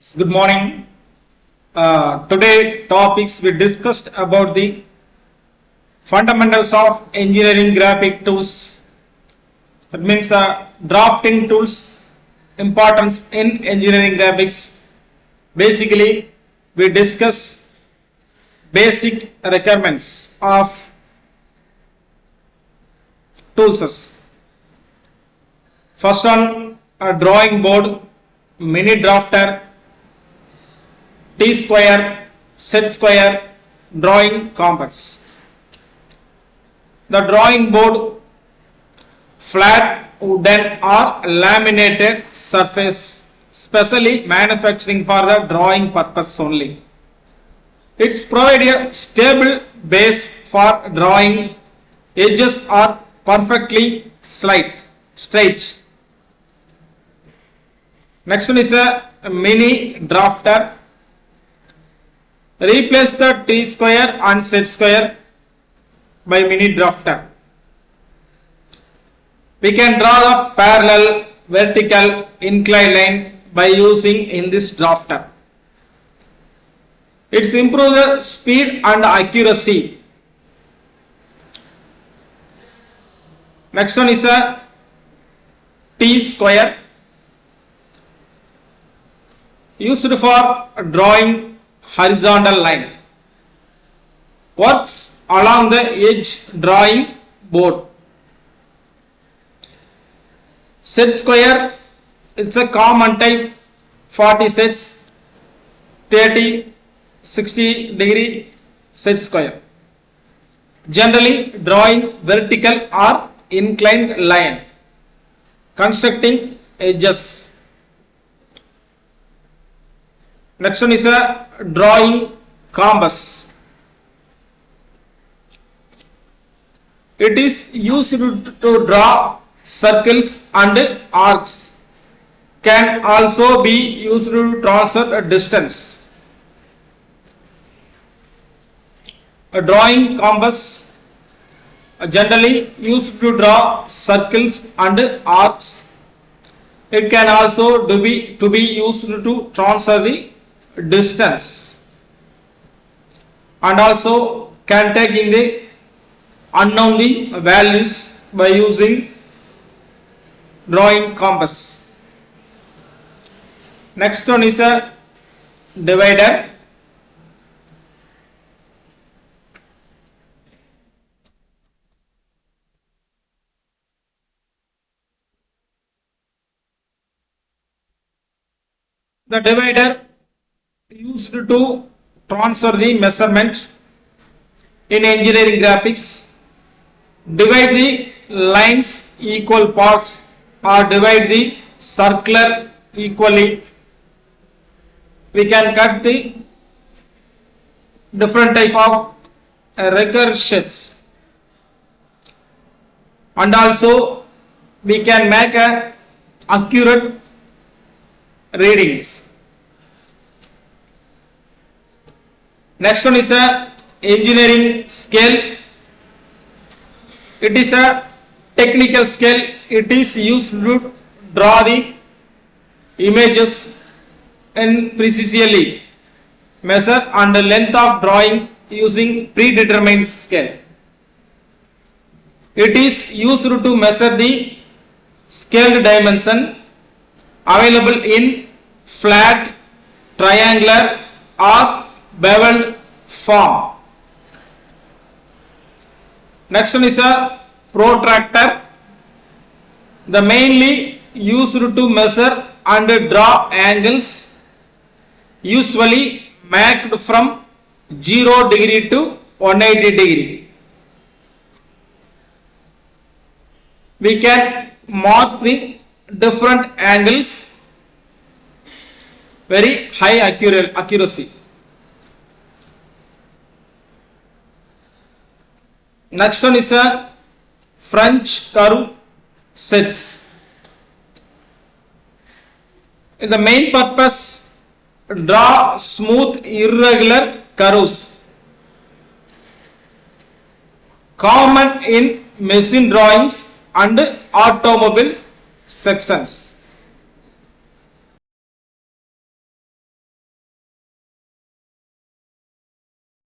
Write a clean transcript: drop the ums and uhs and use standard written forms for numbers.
Good morning. Today topics we discussed about the fundamentals of engineering graphic tools. That means drafting tools importance in engineering graphics. Basically, we discuss basic requirements of tools. First one, a drawing board, mini drafter, T-square, set square, drawing compass. The drawing board, flat wooden or laminated surface, specially manufacturing for the drawing purpose only. It's provide a stable base for drawing. Edges are perfectly straight. Next one is a mini drafter. Replace the T-square and set square by mini drafter. We can draw the parallel, vertical, inclined line by using in this drafter. It's improve the speed and accuracy. Next one is a T-square, used for drawing horizontal line, works along the edge drawing board. Set square, it's a common type, 40 sets, 30, 60 degree set square. Generally drawing vertical or inclined line, constructing edges. Next one is a drawing compass. It is used to draw circles and arcs. Can also be used to transfer a distance. A drawing compass generally used to draw circles and arcs. It can also be used to transfer the distance, and also can take in the unknown values by using drawing compass. Next one is a divider. The divider used to transfer the measurements in engineering graphics. Divide the lines equal parts or divide the circular equally. We can cut the different type of recursions, and also we can make a accurate readings. Next one is a engineering scale. It is a technical scale. It is used to draw the images and precisely measure and the length of drawing using predetermined scale. It is used to measure the scaled dimension available in flat, triangular or beveled form. Next one is a protractor. The mainly used to measure and draw angles, usually marked from 0 degree to 180 degree. We can mark the different angles, very high accuracy. Next one is a French curve sets. In the main purpose, draw smooth irregular curves. Common in machine drawings and automobile sections.